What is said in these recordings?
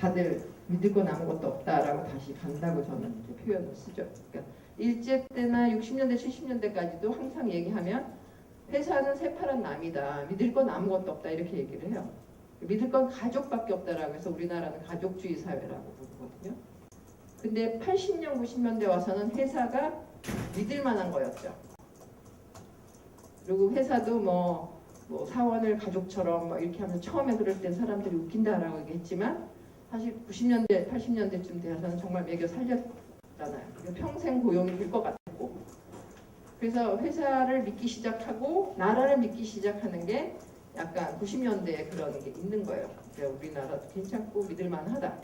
다들 믿을 건 아무것도 없다라고 다시 간다고 저는 이제 표현을 쓰죠. 그러니까 일제 때나 60년대, 70년대까지도 항상 얘기하면 회사는 새파란 남이다. 믿을 건 아무것도 없다. 이렇게 얘기를 해요. 믿을 건 가족밖에 없다라고 해서 우리나라는 가족주의 사회라고 부르거든요. 근데 80년, 90년대 와서는 회사가 믿을 만한 거였죠. 그리고 회사도 뭐 사원을 가족처럼 뭐 이렇게 하면 처음에 그럴 땐 사람들이 웃긴다라고 얘기했지만 사실 90년대, 80년대쯤 되어서는 정말 매겨 살렸잖아요. 평생 고용이 될 것 같고 그래서 회사를 믿기 시작하고 나라를 믿기 시작하는 게 약간 90년대에 그런 게 있는 거예요. 그러니까 우리나라도 괜찮고 믿을만하다.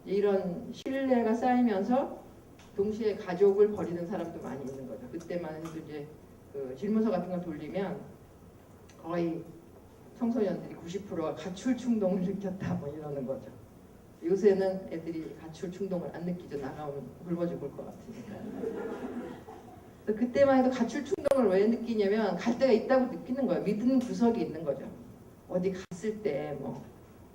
이런 신뢰가 쌓이면서 동시에 가족을 버리는 사람도 많이 있는 거죠. 그때만 해도 이제 그 질문서 같은 걸 돌리면 거의 청소년들이 90%가 가출 충동을 느꼈다 뭐 이러는 거죠. 요새는 애들이 가출 충동을 안 느끼죠. 나가면 굶어 죽을 것 같으니까. 그때만 해도 가출 충동을 왜 느끼냐면 갈 데가 있다고 느끼는 거예요. 믿는 구석이 있는 거죠. 어디 갔을 때 뭐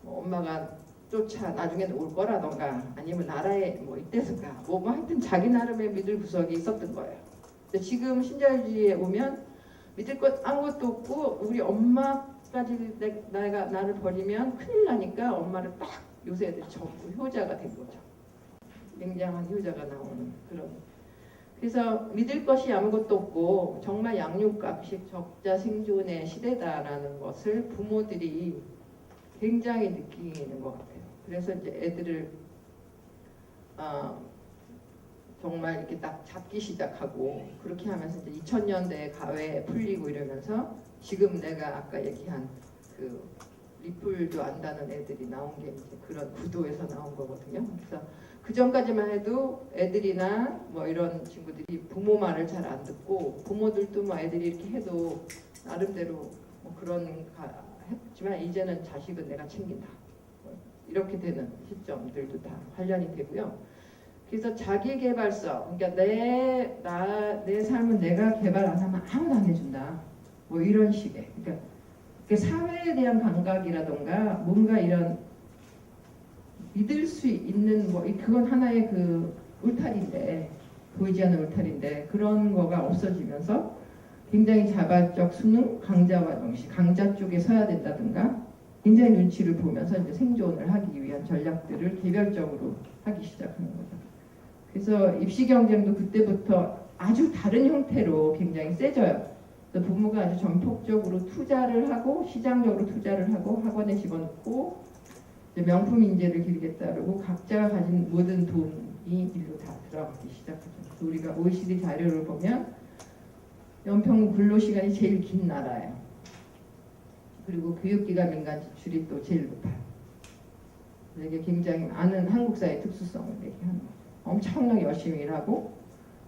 엄마가 쫓아 나중에는 올 거라던가 아니면 나라에 뭐 이때서가 뭐 하여튼 자기 나름의 믿을 구석이 있었던 거예요. 근데 지금 신자유주의에 오면 믿을 것 아무것도 없고 우리 엄마까지 내가 나를 버리면 큰일 나니까 엄마를 딱 요새 애들이 전부 효자가 된 거죠. 굉장한 효자가 나오는 그런. 그래서 믿을 것이 아무것도 없고 정말 양육감식 적자 생존의 시대다라는 것을 부모들이 굉장히 느끼는 것 같아요. 그래서 이제 애들을 정말 이렇게 딱 잡기 시작하고 그렇게 하면서 이제 2000년대 가외에 풀리고 이러면서 지금 내가 아까 얘기한 그 리플도 안다는 애들이 나온 게 이제 그런 구도에서 나온 거거든요. 그래서 그 전까지만 해도 애들이나 뭐 이런 친구들이 부모 말을 잘 안 듣고 부모들도 뭐 애들이 이렇게 해도 나름대로 뭐 그런 했지만 이제는 자식은 내가 챙긴다. 이렇게 되는 시점들도 다 관련이 되고요. 그래서 자기개발서, 그러니까 내 삶은 내가 개발 안 하면 아무도 안 해준다. 뭐 이런 식의. 그러니까 사회에 대한 감각이라던가 뭔가 이런 믿을 수 있는 뭐 그건 하나의 그 울타리인데 보이지 않는 울타리인데 그런 거가 없어지면서 굉장히 자발적 수능, 강자와 동시 강자 쪽에 서야 된다든가 굉장히 눈치를 보면서 이제 생존을 하기 위한 전략들을 개별적으로 하기 시작하는 거죠. 그래서 입시 경쟁도 그때부터 아주 다른 형태로 굉장히 세져요. 부모가 아주 전폭적으로 투자를 하고 시장적으로 투자를 하고 학원에 집어넣고 명품 인재를 기르겠다 그러고 각자가 가진 모든 돈이 일로 다 들어가기 시작하죠. 우리가 OECD 자료를 보면 연평균 근로시간이 제일 긴 나라예요. 그리고 교육기관 민간 지출이 또 제일 높아요. 이게 굉장히 많은 한국 사회의 특수성을 얘기하는 거죠. 엄청나게 열심히 일하고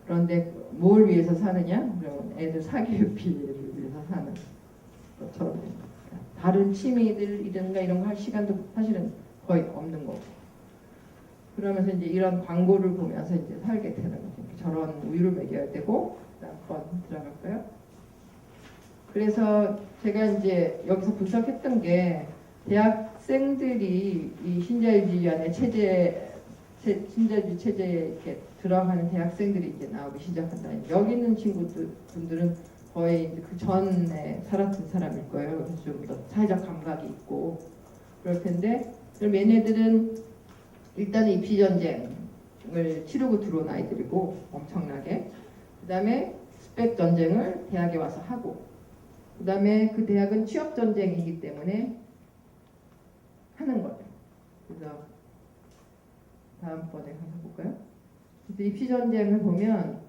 그런데 뭘 위해서 사느냐? 그러면 애들 사교육비를 위해서 사는 것처럼 다른 취미들이든가 이런 거 할 시간도 사실은 거의 없는 거고 그러면서 이제 이런 광고를 보면서 이제 살게 되는 거죠. 저런 우유를 먹여야 되고 한번 들어갈까요? 그래서 제가 이제 여기서 분석했던 게 대학생들이 이 신자유주의안의 신자유주의 체제에 이렇게 들어가는 대학생들이 이제 나오기 시작한다. 여기 있는 분들은 거의 이제 그 전에 살았던 사람일 거예요. 그래서 좀 더 사회적 감각이 있고 그럴 텐데 그럼 얘네들은 일단은 입시 전쟁을 치르고 들어온 아이들이고 엄청나게 그 다음에 스펙 전쟁을 대학에 와서 하고 그 다음에 그 대학은 취업 전쟁이기 때문에 하는 거죠. 그래서 다음번에 한번 볼까요? 입시 전쟁을 보면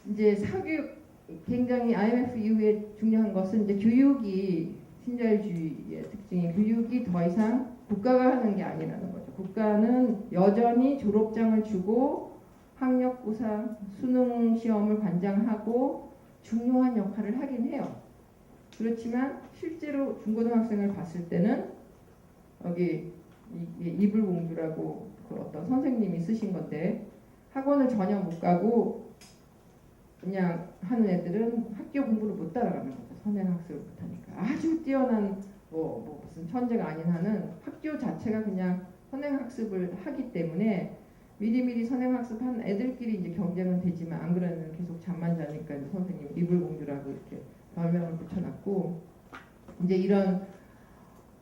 이제 사교육 굉장히 IMF 이후에 중요한 것은 이제 교육이 신자유주의의 특징이 교육이 더 이상 국가가 하는 게 아니라는 거죠. 국가는 여전히 졸업장을 주고 학력고사, 수능 시험을 관장하고 중요한 역할을 하긴 해요. 그렇지만 실제로 중고등학생을 봤을 때는 여기 이불공주라고 그 어떤 선생님이 쓰신 건데 학원을 전혀 못 가고 그냥 하는 애들은 학교 공부를 못 따라가는 거죠. 선행학습을 못하니까. 아주 뛰어난 뭐 무슨 천재가 아닌 한은 학교 자체가 그냥 선행학습을 하기 때문에 미리미리 선행학습한 애들끼리 이제 경쟁은 되지만 안 그러면 계속 잠만 자니까 이제 선생님이 이불공주라고 이렇게 별명을 붙여놨고, 이제 이런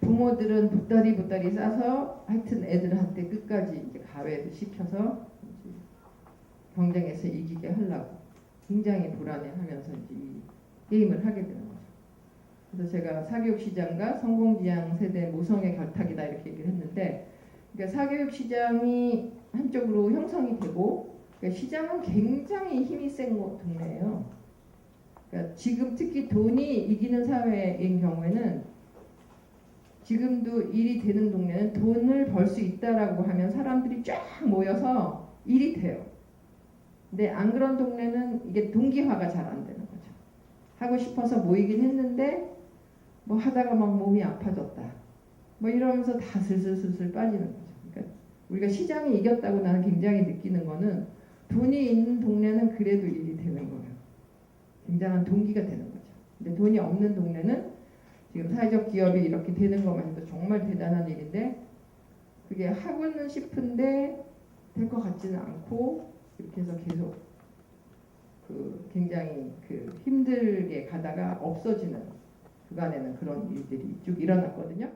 부모들은 보따리 싸서 하여튼 애들한테 끝까지 이제 가외를 시켜서 이제 경쟁에서 이기게 하려고 굉장히 불안해하면서 이제 이 게임을 하게 되는 거죠. 그래서 제가 사교육 시장과 성공지향 세대 모성의 결탁이다 이렇게 얘기를 했는데, 그러니까 사교육 시장이 한쪽으로 형성이 되고, 그러니까 시장은 굉장히 힘이 센 동네예요. 그러니까 지금 특히 돈이 이기는 사회인 경우에는, 지금도 일이 되는 동네는 돈을 벌 수 있다라고 하면 사람들이 쫙 모여서 일이 돼요. 근데 안 그런 동네는 이게 동기화가 잘 안 되는 거죠. 하고 싶어서 모이긴 했는데 뭐 하다가 막 몸이 아파졌다, 뭐 이러면서 다 슬슬 빠지는 거죠. 그러니까 우리가 시장이 이겼다고 나는 굉장히 느끼는 거는, 돈이 있는 동네는 그래도 일이 되는 거예요. 굉장한 동기가 되는 거죠. 근데 돈이 없는 동네는 지금 사회적 기업이 이렇게 되는 것만 해도 정말 대단한 일인데, 그게 하고는 싶은데 될 것 같지는 않고, 이렇게 해서 계속 굉장히 힘들게 가다가 없어지는, 그간에는 그런 일들이 쭉 일어났거든요.